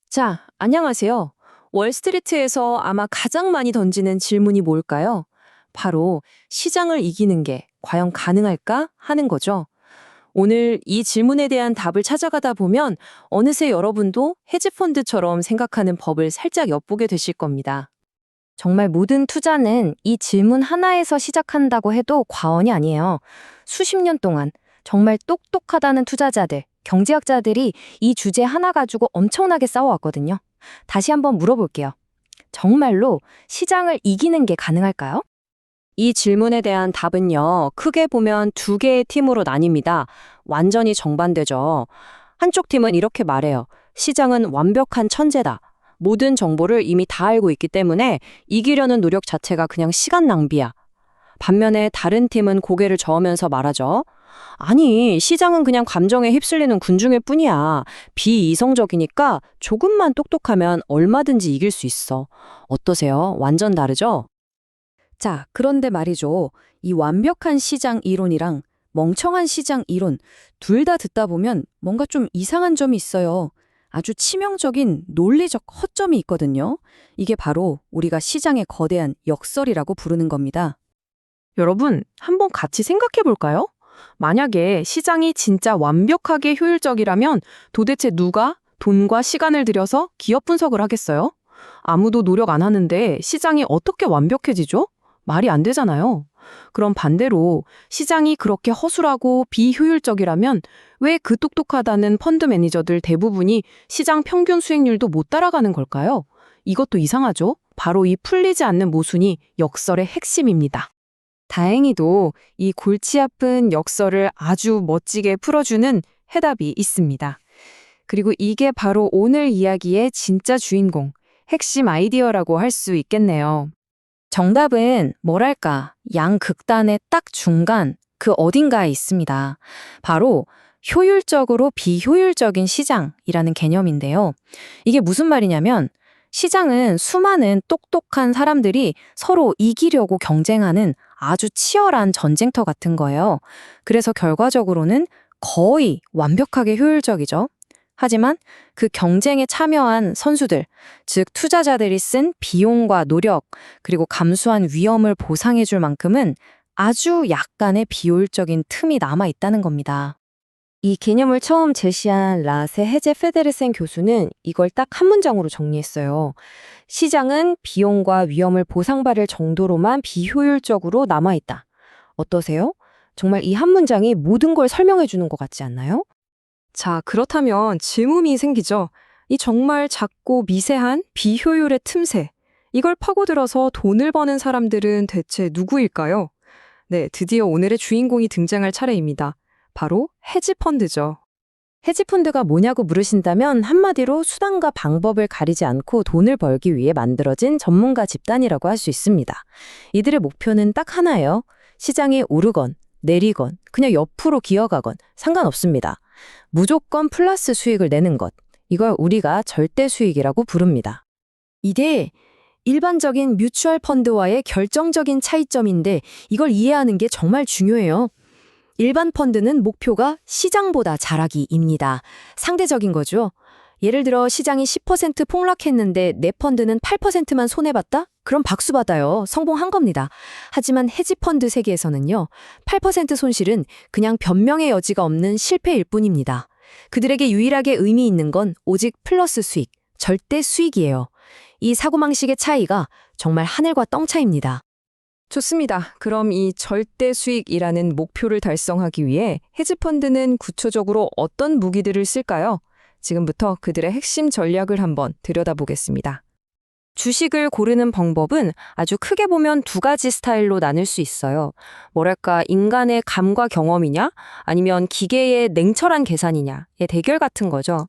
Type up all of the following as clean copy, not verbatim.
자, 안녕하세요. 월스트리트에서 아마 가장 많이 던지는 질문이 뭘까요? 바로 시장을 이기는 게 과연 가능할까 하는 거죠. 오늘 이 질문에 대한 답을 찾아가다 보면 어느새 여러분도 헤지펀드처럼 생각하는 법을 살짝 엿보게 되실 겁니다. 정말 모든 투자는 이 질문 하나에서 시작한다고 해도 과언이 아니에요. 수십 년 동안 정말 똑똑하다는 투자자들, 경제학자들이 이 주제 하나 가지고 엄청나게 싸워왔거든요. 다시 한번 물어볼게요. 정말로 시장을 이기는 게 가능할까요? 이 질문에 대한 답은요, 크게 보면 두 개의 팀으로 나뉩니다. 완전히 정반대죠. 한쪽 팀은 이렇게 말해요. 시장은 완벽한 천재다. 모든 정보를 이미 다 알고 있기 때문에 이기려는 노력 자체가 그냥 시간 낭비야. 반면에 다른 팀은 고개를 저으면서 말하죠. 아니, 시장은 그냥 감정에 휩쓸리는 군중일 뿐이야. 비이성적이니까 조금만 똑똑하면 얼마든지 이길 수 있어. 어떠세요? 완전 다르죠? 자, 그런데 말이죠. 이 완벽한 시장 이론이랑 멍청한 시장 이론, 둘 다 듣다 보면 뭔가 좀 이상한 점이 있어요. 아주 치명적인 논리적 허점이 있거든요. 이게 바로 우리가 시장의 거대한 역설이라고 부르는 겁니다. 여러분, 한번 같이 생각해 볼까요? 만약에 시장이 진짜 완벽하게 효율적이라면 도대체 누가 돈과 시간을 들여서 기업 분석을 하겠어요? 아무도 노력 안 하는데 시장이 어떻게 완벽해지죠? 말이 안 되잖아요. 그럼 반대로 시장이 그렇게 허술하고 비효율적이라면 왜 그 똑똑하다는 펀드 매니저들 대부분이 시장 평균 수익률도 못 따라가는 걸까요? 이것도 이상하죠? 바로 이 풀리지 않는 모순이 역설의 핵심입니다. 다행히도 이 골치 아픈 역설을 아주 멋지게 풀어주는 해답이 있습니다. 그리고 이게 바로 오늘 이야기의 진짜 주인공, 핵심 아이디어라고 할 수 있겠네요. 정답은 뭐랄까, 양극단의 딱 중간, 그 어딘가에 있습니다. 바로 효율적으로 비효율적인 시장이라는 개념인데요. 이게 무슨 말이냐면 시장은 수많은 똑똑한 사람들이 서로 이기려고 경쟁하는 아주 치열한 전쟁터 같은 거예요. 그래서 결과적으로는 거의 완벽하게 효율적이죠. 하지만 그 경쟁에 참여한 선수들, 즉 투자자들이 쓴 비용과 노력, 그리고 감수한 위험을 보상해 줄 만큼은 아주 약간의 비효율적인 틈이 남아 있다는 겁니다. 이 개념을 처음 제시한 라세 헤제 페데르센 교수는 이걸 딱 한 문장으로 정리했어요. 시장은 비용과 위험을 보상받을 정도로만 비효율적으로 남아있다. 어떠세요? 정말 이 한 문장이 모든 걸 설명해 주는 것 같지 않나요? 자, 그렇다면 질문이 생기죠. 이 정말 작고 미세한 비효율의 틈새, 이걸 파고들어서 돈을 버는 사람들은 대체 누구일까요? 네, 드디어 오늘의 주인공이 등장할 차례입니다. 바로 헤지펀드죠. 헤지펀드가 뭐냐고 물으신다면 한마디로 수단과 방법을 가리지 않고 돈을 벌기 위해 만들어진 전문가 집단이라고 할 수 있습니다. 이들의 목표는 딱 하나예요. 시장이 오르건 내리건 그냥 옆으로 기어가건 상관없습니다. 무조건 플러스 수익을 내는 것. 이걸 우리가 절대 수익이라고 부릅니다. 이게 일반적인 뮤추얼 펀드와의 결정적인 차이점인데 이걸 이해하는 게 정말 중요해요. 일반 펀드는 목표가 시장보다 잘하기입니다. 상대적인 거죠. 예를 들어 시장이 10% 폭락했는데 내 펀드는 8%만 손해봤다? 그럼 박수 받아요. 성공한 겁니다. 하지만 헤지펀드 세계에서는요. 8% 손실은 그냥 변명의 여지가 없는 실패일 뿐입니다. 그들에게 유일하게 의미 있는 건 오직 플러스 수익, 절대 수익이에요. 이 사고방식의 차이가 정말 하늘과 땅 차이입니다. 좋습니다. 그럼 이 절대 수익이라는 목표를 달성하기 위해 헤지펀드는 구체적으로 어떤 무기들을 쓸까요? 지금부터 그들의 핵심 전략을 한번 들여다보겠습니다. 주식을 고르는 방법은 아주 크게 보면 두 가지 스타일로 나눌 수 있어요. 뭐랄까, 인간의 감과 경험이냐, 아니면 기계의 냉철한 계산이냐의 대결 같은 거죠.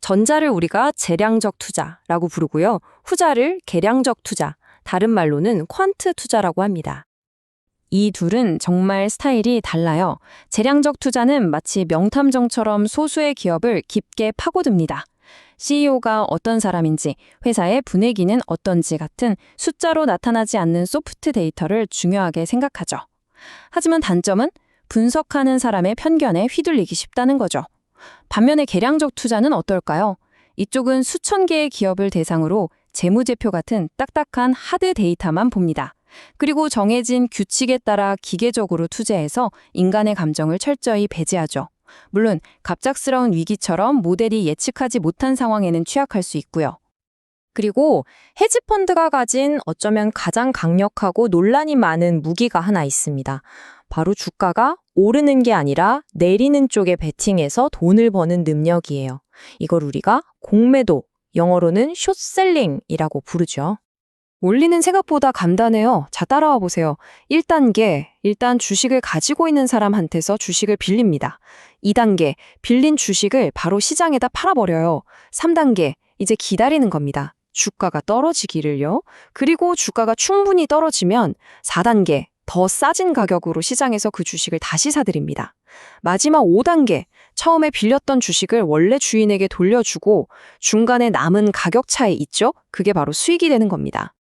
전자를 우리가 재량적 투자라고 부르고요. 후자를 계량적 투자, 다른 말로는 퀀트 투자라고 합니다. 이 둘은 정말 스타일이 달라요. 재량적 투자는 마치 명탐정처럼 소수의 기업을 깊게 파고듭니다. CEO가 어떤 사람인지, 회사의 분위기는 어떤지 같은 숫자로 나타나지 않는 소프트 데이터를 중요하게 생각하죠. 하지만 단점은 분석하는 사람의 편견에 휘둘리기 쉽다는 거죠. 반면에 계량적 투자는 어떨까요? 이쪽은 수천 개의 기업을 대상으로 재무제표 같은 딱딱한 하드 데이터만 봅니다. 그리고 정해진 규칙에 따라 기계적으로 투자해서 인간의 감정을 철저히 배제하죠. 물론 갑작스러운 위기처럼 모델이 예측하지 못한 상황에는 취약할 수 있고요. 그리고 헤지펀드가 가진 어쩌면 가장 강력하고 논란이 많은 무기가 하나 있습니다. 바로 주가가 오르는 게 아니라 내리는 쪽에 베팅해서 돈을 버는 능력이에요. 이걸 우리가 공매도, 영어로는 숏셀링이라고 부르죠. 원리는 생각보다 간단해요. 자, 따라와 보세요. 1단계, 일단 주식을 가지고 있는 사람한테서 주식을 빌립니다. 2단계, 빌린 주식을 바로 시장에다 팔아버려요. 3단계, 이제 기다리는 겁니다. 주가가 떨어지기를요. 그리고 주가가 충분히 떨어지면 4단계, 더 싸진 가격으로 시장에서 그 주식을 다시 사들입니다. 마지막 5단계, 처음에 빌렸던 주식을 원래 주인에게 돌려주고 중간에 남은 가격 차이 있죠? 그게 바로 수익이 되는 겁니다.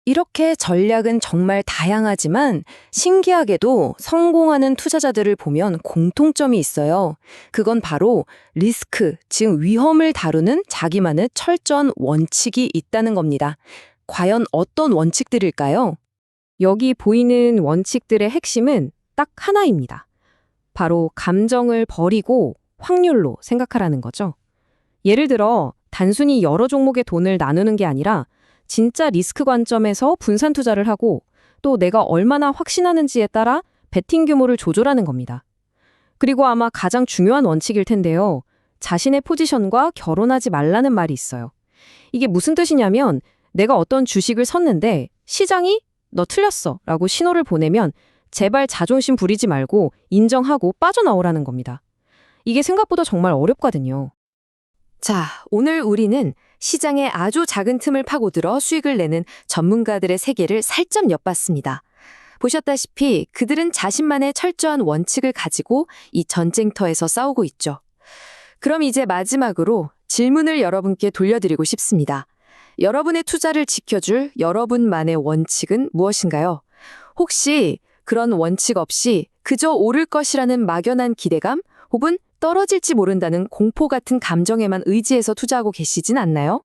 이렇게 전략은 정말 다양하지만 신기하게도 성공하는 투자자들을 보면 공통점이 있어요. 그건 바로 리스크, 즉 위험을 다루는 자기만의 철저한 원칙이 있다는 겁니다. 과연 어떤 원칙들일까요? 여기 보이는 원칙들의 핵심은 딱 하나입니다. 바로 감정을 버리고 확률로 생각하라는 거죠. 예를 들어 단순히 여러 종목의 돈을 나누는 게 아니라 진짜 리스크 관점에서 분산 투자를 하고 또 내가 얼마나 확신하는지에 따라 베팅 규모를 조절하는 겁니다. 그리고 아마 가장 중요한 원칙일 텐데요. 자신의 포지션과 결혼하지 말라는 말이 있어요. 이게 무슨 뜻이냐면 내가 어떤 주식을 샀는데 시장이 너 틀렸어 라고 신호를 보내면 제발 자존심 부리지 말고 인정하고 빠져나오라는 겁니다. 이게 생각보다 정말 어렵거든요. 자, 오늘 우리는 시장의 아주 작은 틈을 파고들어 수익을 내는 전문가들의 세계를 살짝 엿봤습니다. 보셨다시피 그들은 자신만의 철저한 원칙을 가지고 이 전쟁터에서 싸우고 있죠. 그럼 이제 마지막으로 질문을 여러분께 돌려드리고 싶습니다. 여러분의 투자를 지켜줄 여러분만의 원칙은 무엇인가요? 혹시 그런 원칙 없이 그저 오를 것이라는 막연한 기대감 혹은 떨어질지 모른다는 공포 같은 감정에만 의지해서 투자하고 계시진 않나요?